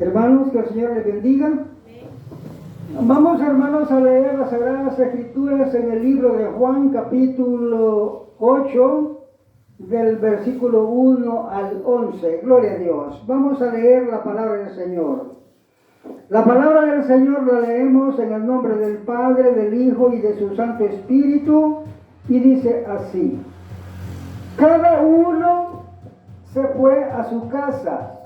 Hermanos, que el Señor les bendiga. Vamos, hermanos, a leer las Sagradas Escrituras en el libro de Juan, capítulo 8, del versículo 1 al 11. Gloria a Dios. Vamos a leer la palabra del Señor. La palabra del Señor la leemos en el nombre del Padre, del Hijo y de su Santo Espíritu, y dice así: cada uno se fue a su casa,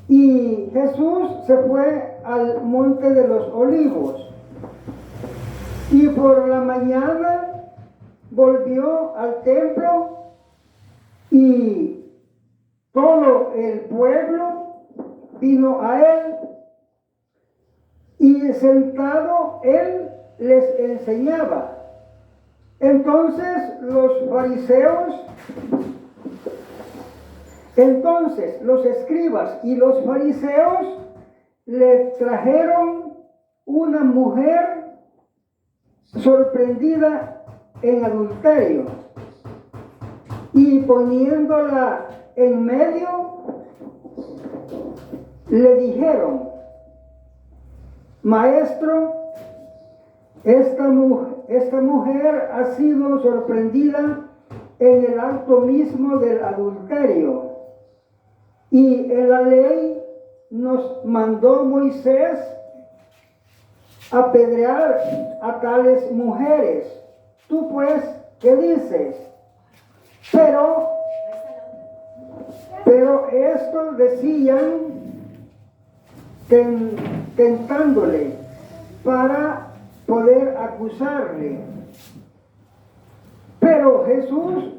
y Jesús se fue al monte de los olivos, y por la mañana volvió al templo, y todo el pueblo vino a él, y sentado él les enseñaba. Entonces los escribas y los fariseos le trajeron una mujer sorprendida en adulterio, y poniéndola en medio, le dijeron: Maestro, esta mujer ha sido sorprendida en el acto mismo del adulterio, y en la ley nos mandó Moisés apedrear a tales mujeres. Tú pues, ¿qué dices? Pero esto decían tentándole para poder acusarle. Pero Jesús,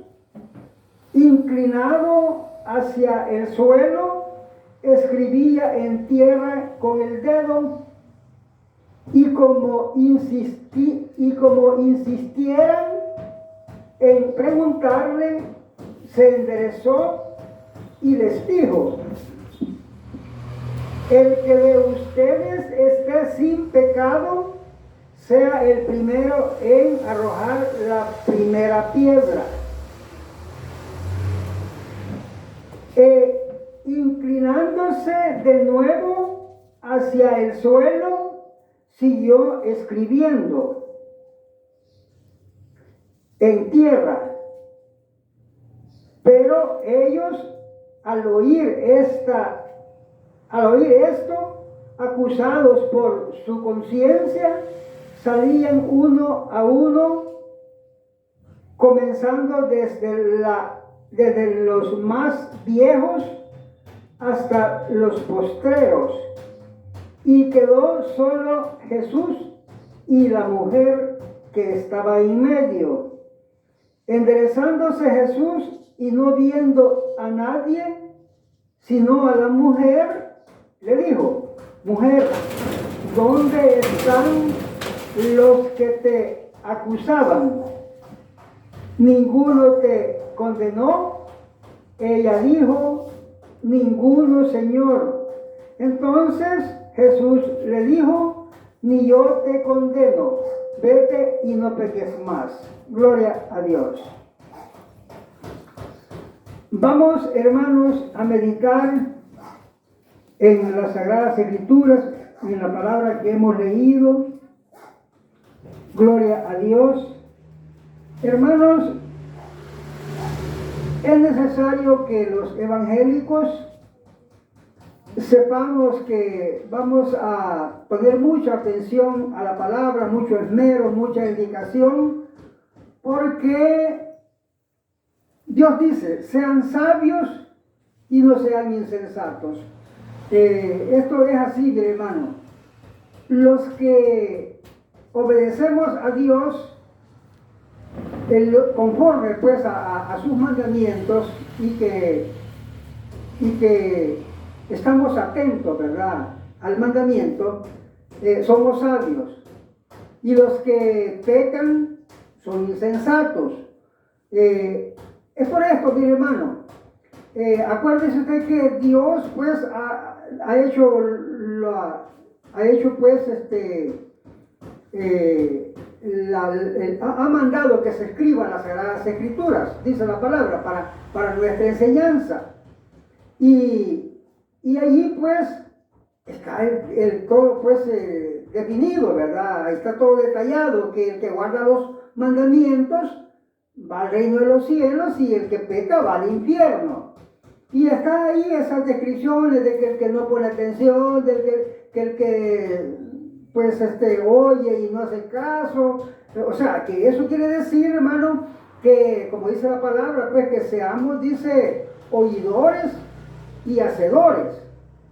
inclinado hacia el suelo, escribía en tierra con el dedo, y como insistieran en preguntarle, se enderezó y les dijo: el que de ustedes esté sin pecado, sea el primero en arrojar la primera piedra. Inclinándose de nuevo hacia el suelo, siguió escribiendo en tierra. Pero ellos, al oír esto, acusados por su conciencia, salían uno a uno, comenzando desde los más viejos hasta los postreros, y quedó solo Jesús y la mujer que estaba en medio. Enderezándose Jesús y no viendo a nadie sino a la mujer, le dijo: mujer, ¿dónde están los que te acusaban? ¿Ninguno te condenó? Ella dijo: ninguno, Señor. Entonces Jesús le dijo: ni yo te condeno, vete y no peques más. Gloria a Dios. Vamos, hermanos, a meditar en las Sagradas Escrituras, en la palabra que hemos leído. Gloria a Dios. Hermanos, es necesario que los evangélicos sepamos que vamos a poner mucha atención a la palabra, mucho esmero, mucha dedicación, porque Dios dice: sean sabios y no sean insensatos. Esto es así, mi hermano. Los que obedecemos a Dios conforme pues a sus mandamientos, y que estamos atentos, ¿verdad?, al mandamiento, somos sabios. Y los que pecan son insensatos. Es por esto, mi hermano, acuérdese usted que Dios pues ha mandado que se escriban las Sagradas Escrituras, dice la palabra, para nuestra enseñanza. Y allí pues está todo pues definido, ¿verdad? Ahí está todo detallado, que el que guarda los mandamientos va al reino de los cielos y el que peca va al infierno. Y está ahí esas descripciones de que el que no pone atención, que el que pues oye y no hace caso. O sea, que eso quiere decir, hermano, que como dice la palabra, pues que seamos, dice, oidores y hacedores,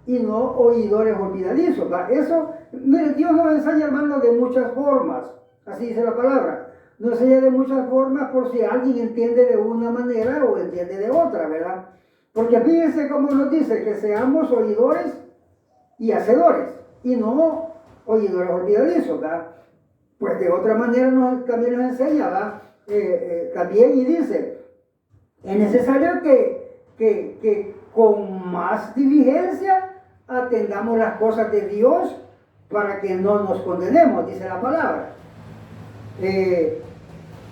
y no oidores olvidadizos, ¿verdad? Eso, mire, Dios nos enseña, hermano, de muchas formas, así dice la palabra. Nos enseña de muchas formas por si alguien entiende de una manera o entiende de otra, ¿verdad? Porque fíjense cómo nos dice que seamos oidores y hacedores, y no oidores olvidadizos, ¿verdad? Pues de otra manera también nos enseña, ¿verdad? También, y dice, es necesario que con más diligencia atendamos las cosas de Dios para que no nos condenemos, dice la palabra.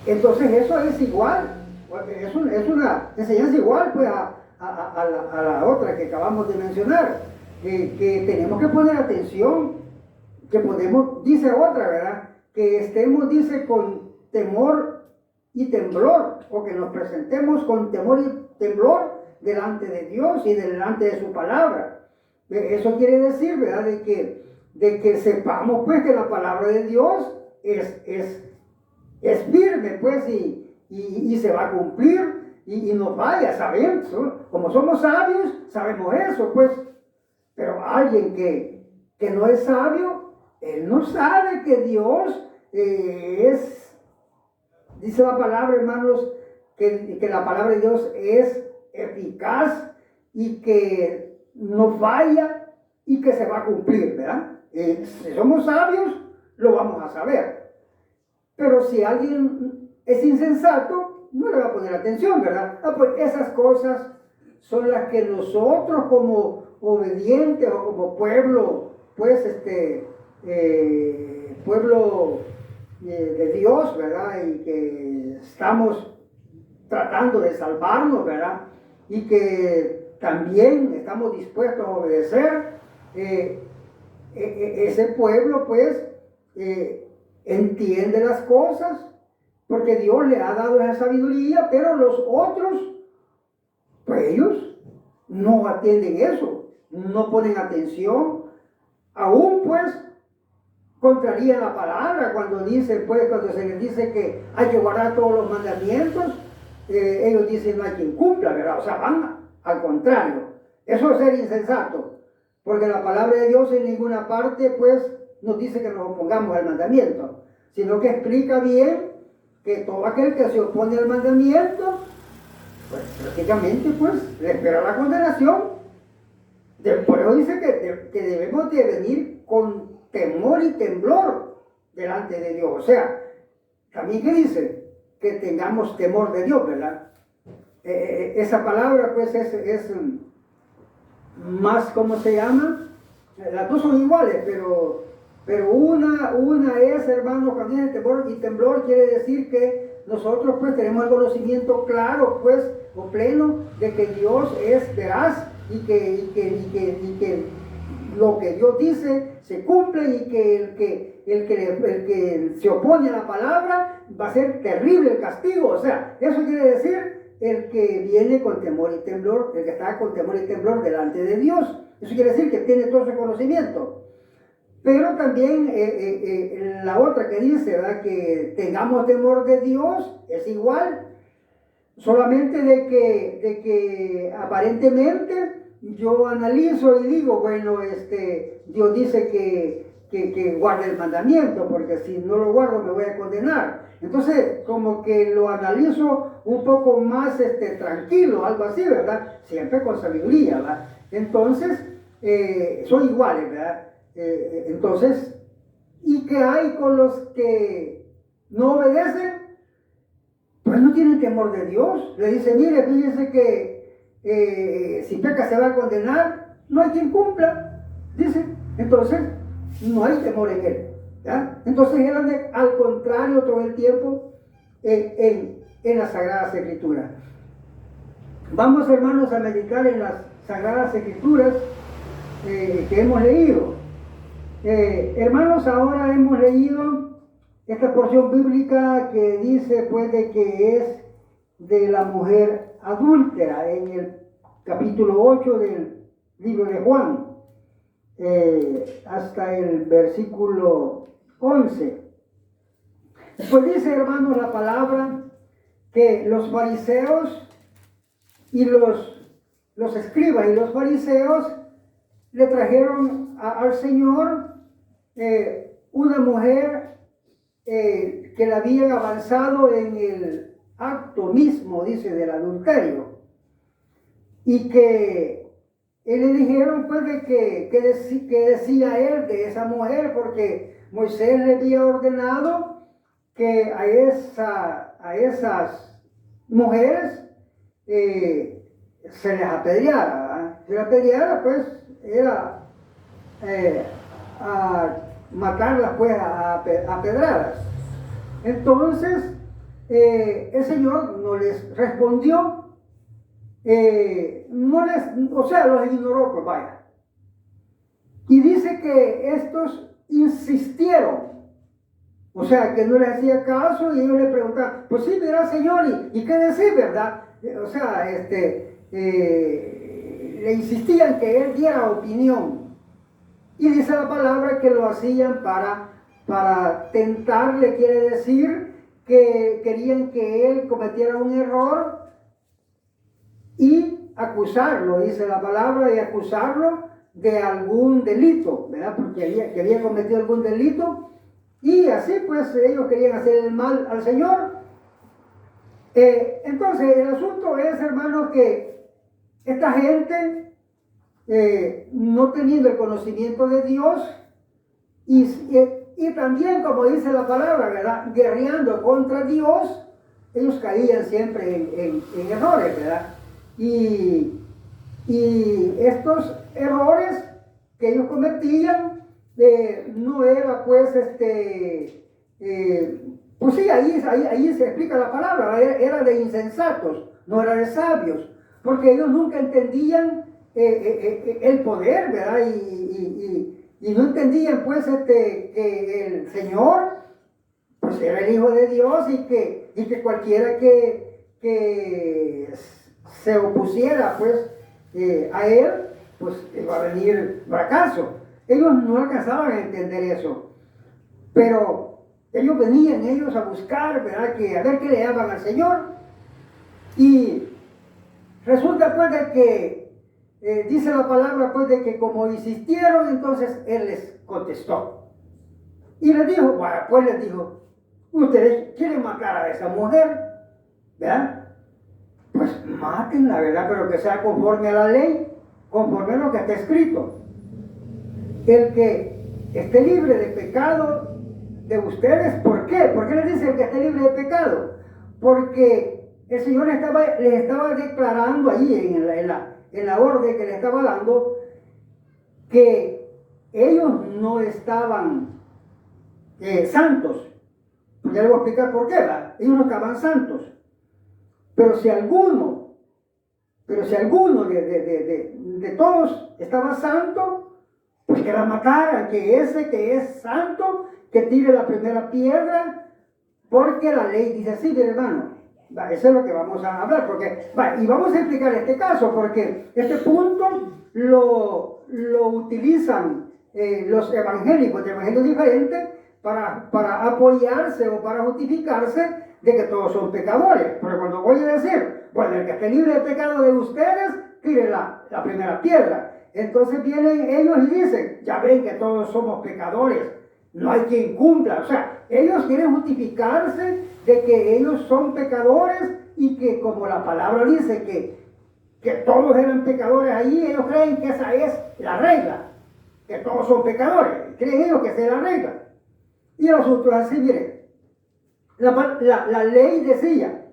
Entonces eso es igual, es una enseñanza igual pues a la otra que acabamos de mencionar, que tenemos que poner atención, que podemos, dice otra, ¿verdad? Que estemos, dice, con temor y temblor, o que nos presentemos con temor y temblor delante de Dios y delante de su palabra. Eso quiere decir, ¿verdad? De que sepamos pues que la palabra de Dios es firme, pues, y se va a cumplir y nos vaya, sabemos, como somos sabios, sabemos eso, pues, pero alguien que no es sabio, él no sabe que Dios dice la palabra, hermanos, que la palabra de Dios es eficaz y que no falla y que se va a cumplir, ¿verdad? Si somos sabios, lo vamos a saber. Pero si alguien es insensato, no le va a poner atención, ¿verdad? Pues esas cosas son las que nosotros como obedientes o como pueblo, pues pueblo de Dios, ¿verdad? Y que estamos tratando de salvarnos, ¿verdad? Y que también estamos dispuestos a obedecer. Ese pueblo, pues, entiende las cosas, porque Dios le ha dado esa sabiduría, pero los otros, pues ellos no atienden eso, no ponen atención, aún pues contrarían la palabra cuando dice, pues, cuando se les dice que hay que guardar todos los mandamientos, ellos dicen no hay quien cumpla, ¿verdad? O sea, van al contrario. Eso es ser insensato, porque la palabra de Dios en ninguna parte, pues, nos dice que nos opongamos al mandamiento, sino que explica bien que todo aquel que se opone al mandamiento, pues prácticamente, pues, le espera la condenación. Por eso dice que debemos de venir con temor y temblor delante de Dios. O sea, también que dice que tengamos temor de Dios, ¿verdad? Esa palabra, pues, es más, ¿cómo se llama? Las dos son iguales, pero una es, hermano, cuando dice temor y temblor, quiere decir que nosotros, pues, tenemos el conocimiento claro, pues, o pleno, de que Dios es veraz y que lo que Dios dice se cumple, y que el que se opone a la palabra va a ser terrible el castigo. O sea, eso quiere decir el que viene con temor y temblor, el que está con temor y temblor delante de Dios. Eso quiere decir que tiene todo ese conocimiento. Pero también la otra que dice, ¿verdad?, que tengamos temor de Dios, es igual. Solamente de que aparentemente yo analizo y digo, bueno, Dios dice que guarde el mandamiento, porque si no lo guardo me voy a condenar. Entonces, como que lo analizo un poco más tranquilo, algo así, ¿verdad? Siempre con sabiduría, ¿verdad? Entonces, son iguales, ¿verdad? Entonces, ¿y qué hay con los que no obedecen? Pues no tienen temor de Dios. Le dice, mire, fíjese que si peca se va a condenar, no hay quien cumpla, dice. Entonces, no hay temor en él, ¿ya? Entonces él anda al contrario todo el tiempo en las Sagradas Escrituras. Vamos, hermanos, a meditar en las Sagradas Escrituras, que hemos leído. Hermanos, ahora hemos leído esta porción bíblica que dice pues de que es de la mujer adúltera en el capítulo 8 del libro de Juan, hasta el versículo 11. Pues dice, hermanos, la palabra que los fariseos y los escribas y los fariseos le trajeron al Señor una mujer que le habían avanzado en el acto mismo, dice, del adulterio, y que le dijeron pues de que decía él de esa mujer, porque Moisés le había ordenado que a esas mujeres se les apedreara, ¿verdad? Se les apedreara pues era a matarlas pues a pedradas. Entonces el Señor no les respondió, o sea, los ignoró, pues vaya. Y dice que estos insistieron, o sea, que no les hacía caso, y ellos le preguntaban, pues sí, mira, Señor, ¿y qué decir, verdad? O sea, le insistían que él diera opinión. Y dice la palabra que lo hacían para tentarle, quiere decir que querían que él cometiera un error y acusarlo, dice la palabra, y acusarlo de algún delito, ¿verdad? Porque que había cometido algún delito, y así pues ellos querían hacer el mal al Señor. Entonces el asunto es, hermanos, que esta gente, no teniendo el conocimiento de Dios, y también, como dice la palabra, ¿verdad?, guerreando contra Dios, ellos caían siempre en errores, ¿verdad? Y estos errores que ellos cometían no era pues pues sí, ahí se explica la palabra, era de insensatos, no era de sabios, porque ellos nunca entendían el poder, ¿verdad? Y no entendían pues que el Señor pues era el Hijo de Dios, y que cualquiera que se opusiera pues a él, pues iba a venir fracaso. Ellos no alcanzaban a entender eso, pero ellos venían a buscar, ¿verdad?, a ver qué le daban al Señor. Y resulta pues de que dice la palabra pues de que como insistieron, entonces él les contestó y les dijo, bueno, pues les dijo, ustedes quieren matar a esa mujer, ¿verdad? Pues mátenla, ¿verdad? Pero que sea conforme a la ley, conforme a lo que está escrito. El que esté libre de pecado de ustedes, ¿por qué? ¿Por qué les dice el que esté libre de pecado? Porque el Señor les estaba declarando ahí en la orden que le estaba dando, que ellos no estaban santos. Ya les voy a explicar por qué, ¿verdad? Ellos no estaban santos. Pero si alguno de todos estaba santo, pues que la mataran, que ese que es santo, que tire la primera piedra, porque la ley dice así, mi hermano. Eso es lo que vamos a hablar, y vamos a explicar este caso, porque este punto lo utilizan los evangélicos de evangelios diferentes para apoyarse o para justificarse de que todos son pecadores. Porque cuando voy a decir, bueno, el que esté libre de pecado de ustedes, tire la primera piedra. Entonces vienen ellos y dicen, ya ven que todos somos pecadores, no hay quien cumpla. O sea, ellos quieren justificarse de que ellos son pecadores, y que como la palabra dice que todos eran pecadores allí, ellos creen que esa es la regla, que todos son pecadores, creen ellos que esa es la regla. Y el asunto es así, miren, la ley decía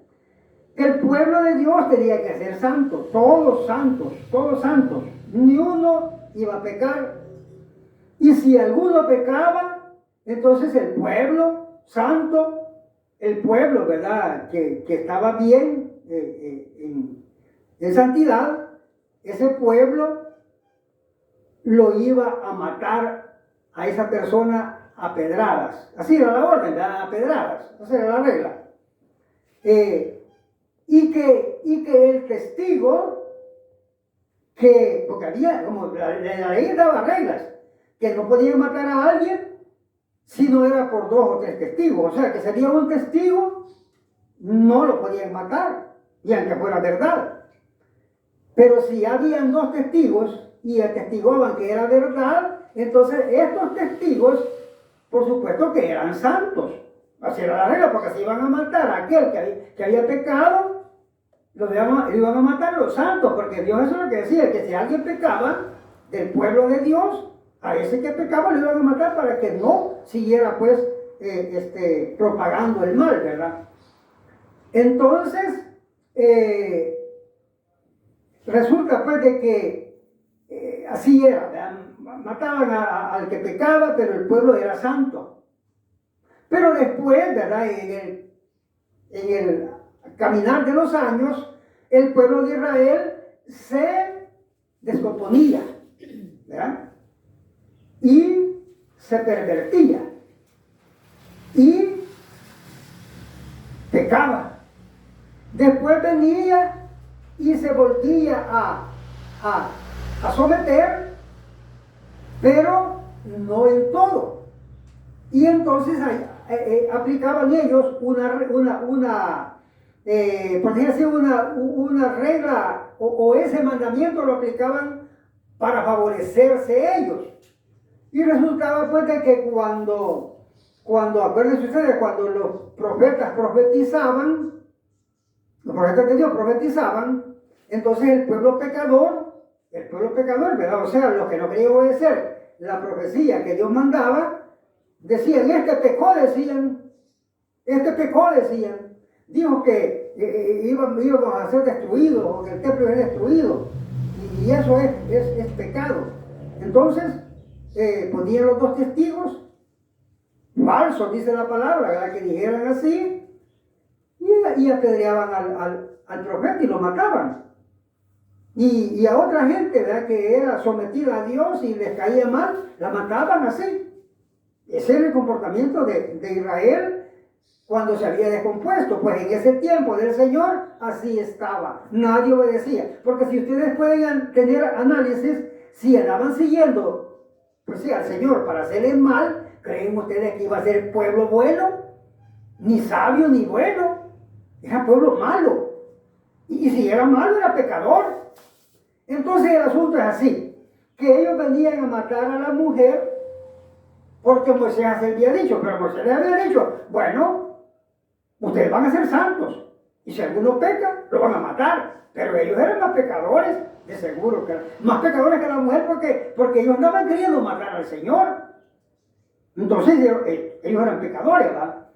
que el pueblo de Dios tenía que ser santo, todos santos, ni uno iba a pecar. Y si alguno pecaba, entonces el pueblo santo, el pueblo, ¿verdad?, que estaba bien en santidad, ese pueblo lo iba a matar a esa persona a pedradas. Así era la orden, a pedradas. Esa era la regla. Y que el testigo, porque había, como la ley daba reglas, que no podían matar a alguien si no era por 2 o 3 testigos. O sea, que si había un testigo, no lo podían matar, y aunque fuera verdad. Pero si habían 2 testigos y atestiguaban que era verdad, entonces estos testigos, por supuesto que eran santos. Así era la regla, porque si iban a matar a aquel que había pecado, lo iban a matar los santos, porque Dios eso es lo que decía, que si alguien pecaba del pueblo de Dios, a ese que pecaba lo iban a matar para que no siguiera pues propagando el mal, ¿verdad? Entonces, resulta pues de que así era, ¿verdad? Mataban al que pecaba, pero el pueblo era santo. Pero después, ¿verdad? En el caminar de los años, el pueblo de Israel se descomponía, ¿verdad? Y se pervertía y pecaba. Después venía y se volvía a someter, pero no en todo. Y entonces aplicaban ellos una regla o ese mandamiento lo aplicaban para favorecerse ellos. Y resultaba pues de que cuando acuérdense ustedes, cuando los profetas profetizaban, los profetas de Dios profetizaban, entonces el pueblo pecador, ¿verdad? O sea, los que no querían obedecer la profecía que Dios mandaba, decían, este pecó, decían, dijo que íbamos a ser destruidos, o que el templo es destruido, y eso es pecado. Entonces, ponían los 2 testigos, falsos, dice la palabra, ¿verdad? Que dijeran así, y apedreaban al profeta y lo mataban. Y a otra gente, ¿verdad? Que era sometida a Dios y les caía mal, la mataban así. Ese era el comportamiento de Israel cuando se había descompuesto. Pues en ese tiempo del Señor así estaba. Nadie obedecía. Porque si ustedes pueden tener análisis, si andaban siguiendo, pues sí, al Señor para hacerle mal, ¿creen ustedes que iba a ser pueblo bueno? Ni sabio ni bueno. Era pueblo malo. Y si era malo, era pecador. Entonces el asunto es así, que ellos venían a matar a la mujer porque Moisés había dicho, pero Moisés les había dicho, bueno, ustedes van a ser santos, y si alguno peca, lo van a matar. Pero ellos eran más pecadores, de seguro, más pecadores que la mujer, porque ellos andaban queriendo matar al Señor. Entonces ellos eran pecadores, ¿verdad?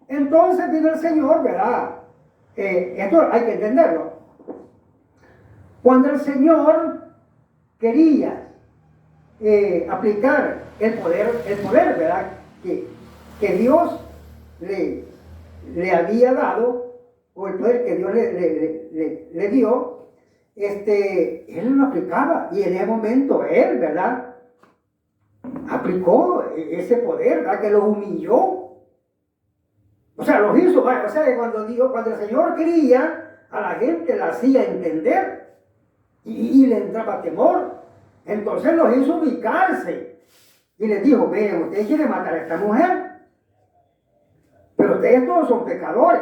Entonces vino el Señor, ¿verdad? Esto hay que entenderlo. Cuando el Señor quería aplicar el poder, ¿verdad? Que Dios le había dado, o el poder que Dios le dio, Él lo aplicaba, y en ese momento Él, ¿verdad? Aplicó ese poder, ¿verdad? Que lo humilló. O sea, lo hizo, ¿verdad? O sea, que cuando el Señor quería, a la gente la hacía entender, y le entraba temor. Entonces los hizo ubicarse y les dijo, miren, ustedes quieren matar a esta mujer, pero ustedes todos son pecadores,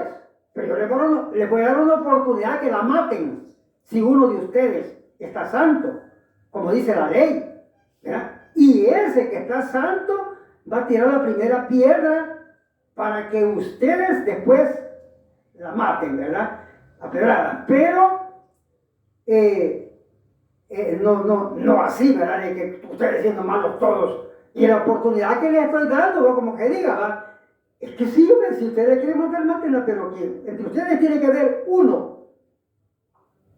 pero yo les voy a dar una oportunidad que la maten si uno de ustedes está santo, como dice la ley, ¿verdad? Y ese que está santo va a tirar la primera piedra para que ustedes después la maten, ¿verdad? A pedradas. Pero no así, ¿verdad? De que ustedes siendo malos todos. Y la oportunidad que les estoy dando, ¿no? Como que diga, ¿verdad? Es que sí, si ustedes quieren matar, mátenla, pero que entre ustedes tiene que haber uno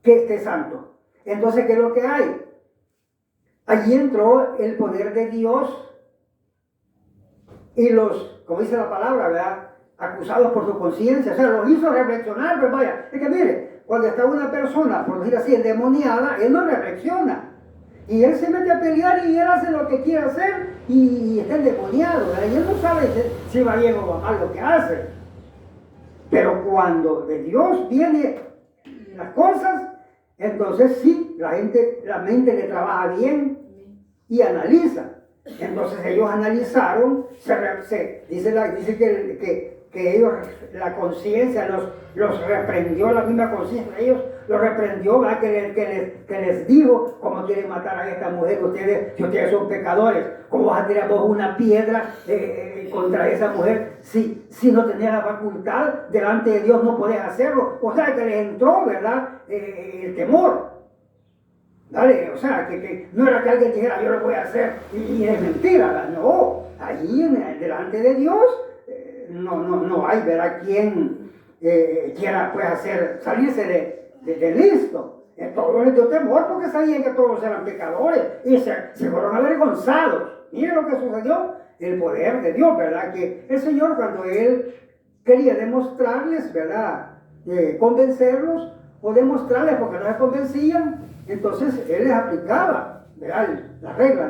que esté santo. Entonces, ¿qué es lo que hay? Allí entró el poder de Dios y los, como dice la palabra, ¿verdad? Acusados por su conciencia, o sea, los hizo reflexionar, pero vaya, es que mire, cuando está una persona, por decir así, endemoniada, él no reflexiona. Y él se mete a pelear y él hace lo que quiere hacer y está endemoniado, ¿verdad? Y él no sabe si va bien o va mal lo que hace. Pero cuando de Dios vienen las cosas, entonces sí, la mente le trabaja bien y analiza. Entonces ellos analizaron, dice que ellos, la conciencia los reprendió, la misma conciencia de ellos los reprendió, ¿verdad? Que les dijo: ¿cómo quieren matar a esta mujer? Si ustedes son pecadores, ¿cómo vas a tirar vos una piedra contra esa mujer si no tenés la facultad? Delante de Dios no podés hacerlo. O sea, que les entró, ¿verdad? El temor. ¿Vale? O sea, que no era que alguien dijera: yo lo voy a hacer, y es mentira, ¿verdad? No, allí delante de Dios no hay, ¿verdad?, quien quiera, pues, salirse de listo. Todos les dio temor porque sabían que todos eran pecadores y se fueron avergonzados. Miren lo que sucedió, el poder de Dios, ¿verdad? Que el Señor, cuando Él quería demostrarles, ¿verdad?, convencerlos o demostrarles porque no se convencían, entonces Él les aplicaba, ¿verdad?, la regla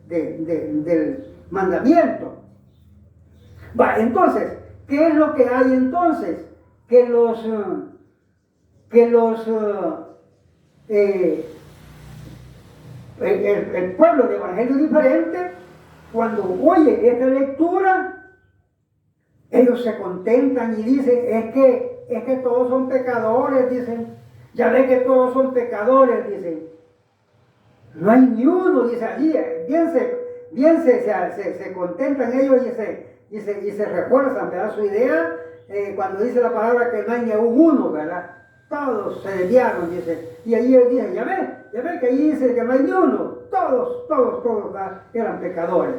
del mandamiento. Entonces, ¿qué es lo que hay entonces? Que el pueblo de Evangelio Diferente, cuando oye esta lectura, ellos se contentan y dicen: es que todos son pecadores, dicen. Ya ven que todos son pecadores, dicen. No hay ni uno, dice allí. Bien se contentan ellos y se refuerzan, ¿verdad?, su idea cuando dice la palabra que no hay ni uno, ¿verdad? Todos se desviaron, dice. Y allí él dice: ya ven que allí dice que no hay ni uno. Todos eran pecadores.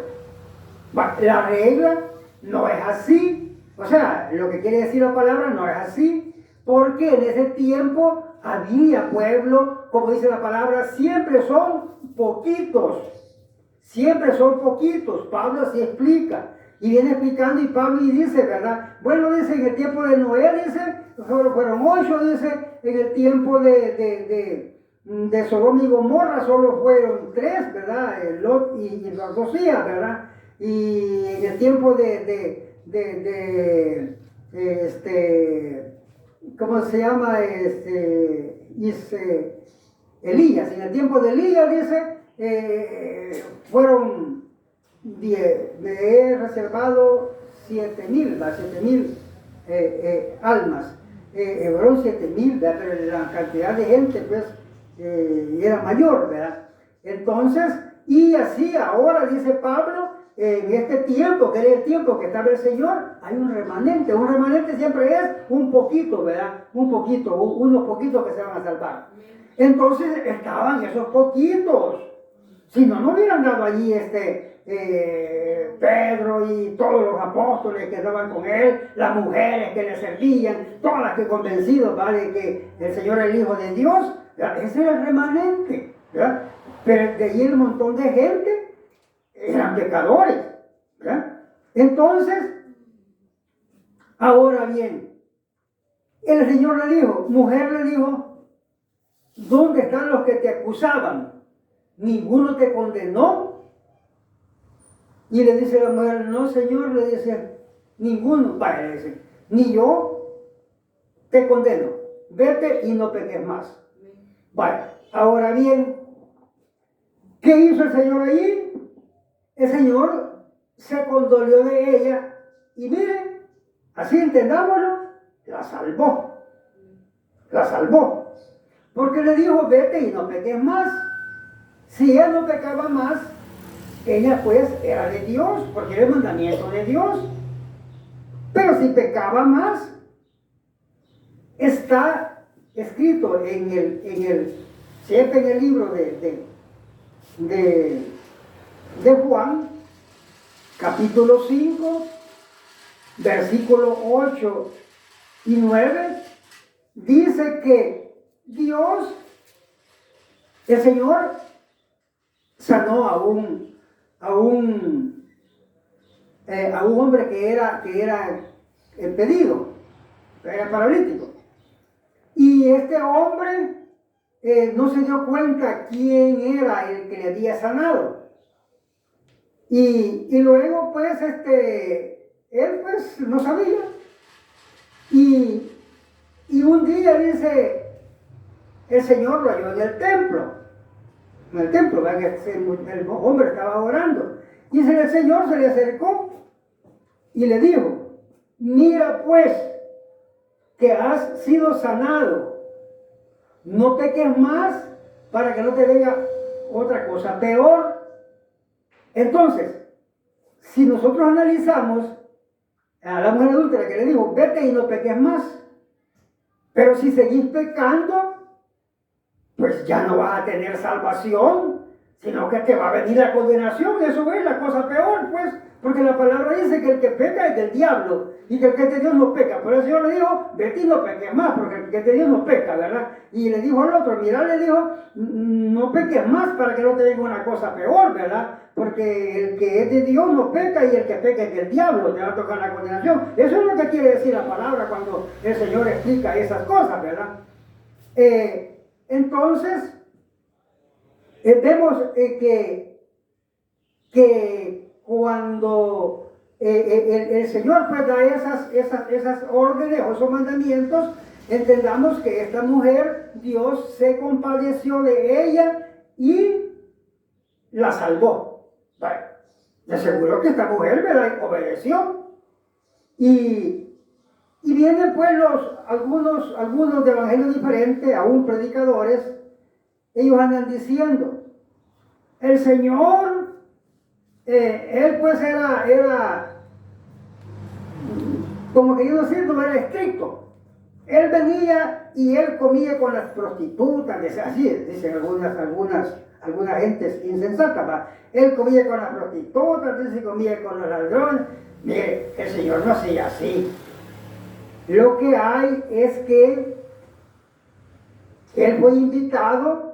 La regla no es así. O sea, lo que quiere decir la palabra no es así. Porque en ese tiempo había pueblo, como dice la palabra, siempre son poquitos. Siempre son poquitos. Pablo así explica. Y viene explicando y Pablo y dice, ¿verdad? Bueno, dice, en el tiempo de Noé, dice, fueron 8, dice, en el tiempo de Sodoma y Gomorra solo fueron 3, ¿verdad? Lot y las 2 hijas, ¿verdad? Y en el tiempo ¿cómo se llama? Elías. En el tiempo de Elías, dice, fueron 10, me he reservado 7,000 almas. Fueron 7,000, ¿verdad? Pero la cantidad de gente, pues, era mayor, ¿verdad? Entonces, y así ahora, dice Pablo, en este tiempo, que es el tiempo que estaba el Señor, hay un remanente. Un remanente siempre es un poquito, ¿verdad? Unos poquitos que se van a salvar. Entonces estaban esos poquitos. Si no, no hubieran dado allí Pedro y todos los apóstoles que estaban con él, las mujeres que le servían, todas las que convencidos, ¿vale?, que el Señor es el Hijo de Dios. ¿Verdad? Ese era el remanente, ¿verdad? Pero de allí el montón de gente eran pecadores, ¿verdad? Entonces, ahora bien, el Señor le dijo, mujer le dijo: ¿dónde están los que te acusaban? ¿Ninguno te condenó? Y le dice la mujer: no, Señor, le dice, ninguno. Vaya, le dice, ni yo te condeno, vete y no peques más. Vaya, ahora bien, ¿qué hizo el Señor allí? El Señor se condolió de ella y miren, así entendámoslo, la salvó. La salvó. Porque le dijo: vete y no peques más. Si ella no pecaba más, ella pues era de Dios, porque era el mandamiento de Dios. Pero si pecaba más, está escrito siempre en el libro de Juan, capítulo 5, versículos 8 y 9, dice que Dios, el Señor, sanó a un hombre que era impedido, era paralítico. Y este hombre no se dio cuenta quién era el que le había sanado. Y luego pues él pues no sabía. Y un día dice, el Señor lo halló en el templo. En el templo, ¿verdad? Que el hombre estaba orando. Y el Señor se le acercó y le dijo, mira pues que has sido sanado. No peques más para que no te venga otra cosa peor. Entonces, si nosotros analizamos a la mujer adúltera que le dijo, vete y no peques más. Pero si seguís pecando, pues ya no vas a tener salvación, sino que te va a venir la condenación. Eso es la cosa peor, pues, porque la palabra dice que el que peca es del diablo y que el que es de Dios no peca. Por eso el Señor le dijo, vete y no peques más, porque el que es de Dios no peca, ¿verdad? Y le dijo al otro, mira, le dijo, no peques más para que no te venga una cosa peor, ¿verdad? Porque el que es de Dios no peca y el que peca es del diablo, te va a tocar la condenación. Eso es lo que quiere decir la palabra cuando el Señor explica esas cosas, ¿verdad? Entonces, vemos que cuando el Señor pues da esas órdenes o esos mandamientos, entendamos que esta mujer, Dios se compadeció de ella y la salvó. Bueno, de seguro que esta mujer, ¿verdad?, obedeció. Y vienen pues algunos de evangelios diferentes, aún predicadores, ellos andan diciendo, el Señor, él pues era, como que yo decir, no era estricto. Él venía y él comía con las prostitutas, así dicen algunas gentes insensatas, ¿va? Él comía con las prostitutas, dice, comía con los ladrones. Mire, el Señor no hacía así. Lo que hay es que él fue invitado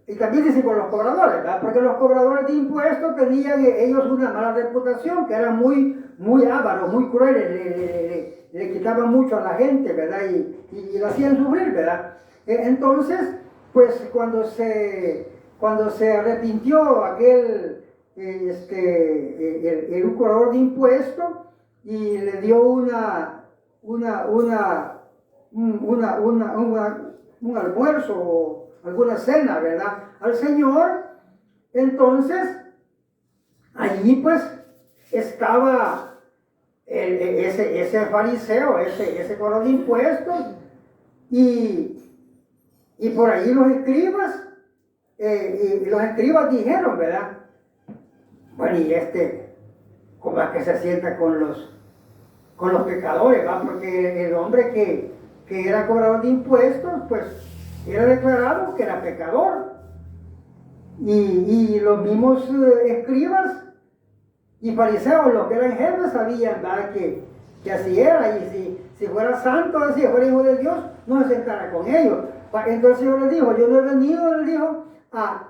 y también dice con los cobradores, ¿verdad? Porque los cobradores de impuestos tenían ellos una mala reputación, que eran muy ávaros, muy crueles, le quitaban mucho a la gente, ¿verdad? Y lo hacían sufrir, ¿verdad? Entonces, pues cuando se arrepintió el cobrador de impuestos y le dio un almuerzo o alguna cena, ¿verdad?, al Señor, entonces allí pues estaba ese fariseo, ese cobrador de impuestos, y por ahí los escribas, y los escribas dijeron, ¿verdad? Bueno, y ¿cómo es que se sienta con los pecadores, ¿va? Porque el hombre que era cobrador de impuestos, pues era declarado que era pecador. Y los mismos escribas y fariseos, los que eran jefes, sabían, ¿verdad?, que así era. Y si fuera santo, si fuera hijo de Dios, no se sentara con ellos. Entonces el Señor les dijo, yo no he venido, les dijo, a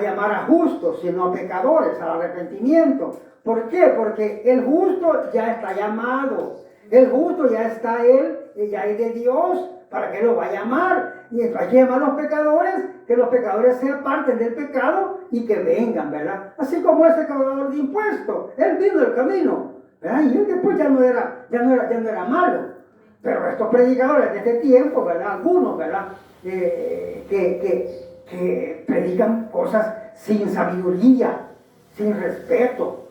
llamar a justos, sino a pecadores, al arrepentimiento. ¿Por qué? Porque el justo ya está llamado. El justo ya está él, ya es de Dios, para que lo va a llamar. Y hay que llamar a los pecadores, que los pecadores se aparten del pecado y que vengan, ¿verdad? Así como ese cobrador de impuestos, él vino el camino, ¿verdad? Y él después ya no era malo. Pero estos predicadores de este tiempo, ¿verdad?, algunos, ¿verdad?, que predican cosas sin sabiduría, sin respeto,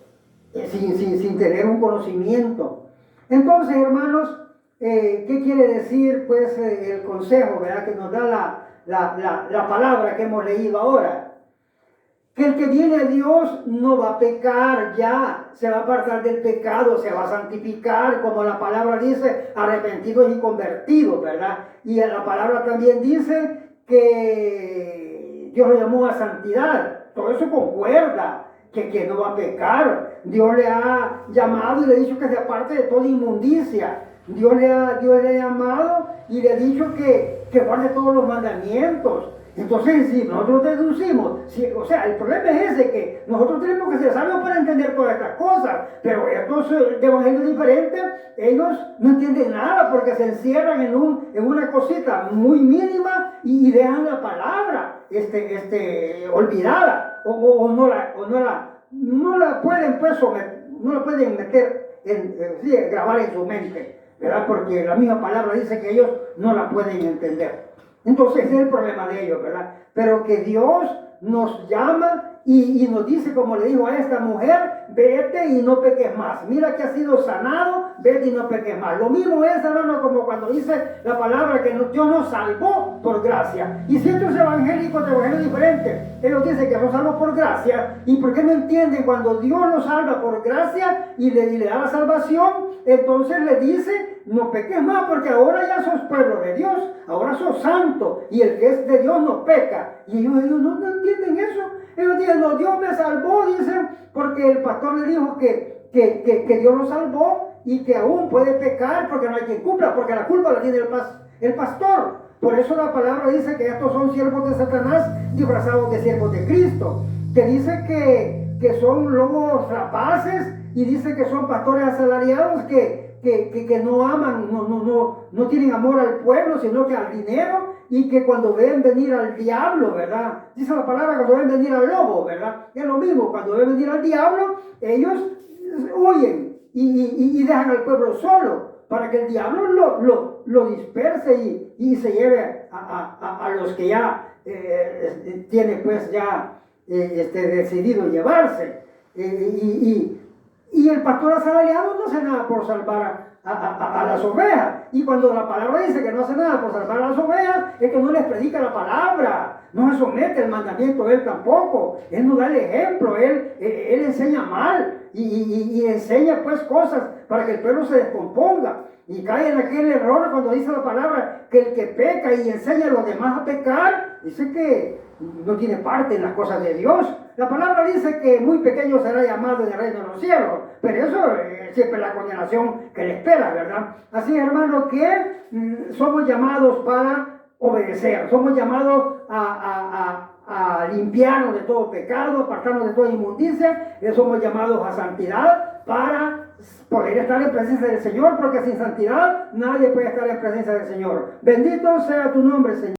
sin tener un conocimiento. Entonces, hermanos, ¿qué quiere decir pues el consejo, ¿verdad?, que nos da la palabra que hemos leído ahora? Que el que viene a Dios no va a pecar ya, se va a apartar del pecado, se va a santificar, como la palabra dice, arrepentidos y convertidos, ¿verdad? Y la palabra también dice que Dios lo llamó a santidad. Todo eso concuerda, que no va a pecar. Dios le ha llamado y le ha dicho que se aparte de toda inmundicia. Dios le ha llamado y le ha dicho que guarde todos los mandamientos. Entonces, si nosotros deducimos, o sea, el problema es ese, que nosotros tenemos que ser sabios para entender todas estas cosas, pero estos de evangelios diferentes, ellos no entienden nada porque se encierran en una cosita muy mínima y dejan la palabra olvidada, o no la pueden pues no la pueden meter grabar en su mente, ¿verdad? Porque la misma palabra dice que ellos no la pueden entender. Entonces ese es el problema de ellos, ¿verdad? Pero que Dios nos llama y nos dice, como le dijo a esta mujer, vete y no peques más. Mira que has sido sanado, vete y no peques más. Lo mismo es, hermano, como cuando dice la palabra que Dios nos salvó por gracia. Y si estos evangélicos de evangelio diferente, ellos dicen que nos salvó por gracia, ¿y por qué no entienden cuando Dios nos salva por gracia y le da la salvación? Entonces le dice, no peques más, porque ahora ya sos pueblo de Dios, ahora sos santo, y el que es de Dios no peca. Y ellos no entienden eso. Ellos dicen, no, Dios me salvó, dicen, porque el pastor le dijo que Dios lo salvó y que aún puede pecar porque no hay quien cumpla, porque la culpa la tiene el pastor. Por eso la palabra dice que estos son siervos de Satanás disfrazados de siervos de Cristo, que dice que son lobos rapaces, y dice que son pastores asalariados que no aman, no tienen amor al pueblo, sino que al dinero, y que cuando ven venir al diablo, ¿verdad? Dice la palabra, cuando ven venir al lobo, ¿verdad? Es lo mismo, cuando ven venir al diablo, ellos huyen y dejan al pueblo solo, para que el diablo lo disperse y se lleve a los que ya tiene pues ya decidido llevarse. Y el pastor asalariado no hace nada por salvar a las ovejas. Y cuando la palabra dice que no hace nada por salvar a las ovejas, es que no les predica la palabra, no se somete al mandamiento él tampoco. Él no da el ejemplo, él enseña mal y enseña pues cosas para que el pueblo se descomponga. Y cae en aquel error cuando dice la palabra que el que peca y enseña a los demás a pecar, dice que no tiene parte en las cosas de Dios. La palabra dice que muy pequeño será llamado en el reino de los cielos, pero eso es siempre la condenación que le espera, ¿verdad? Así, hermano, que somos llamados para obedecer, somos llamados a limpiarnos de todo pecado, apartarnos de toda inmundicia, somos llamados a santidad para poder estar en presencia del Señor, porque sin santidad nadie puede estar en presencia del Señor. Bendito sea tu nombre, Señor.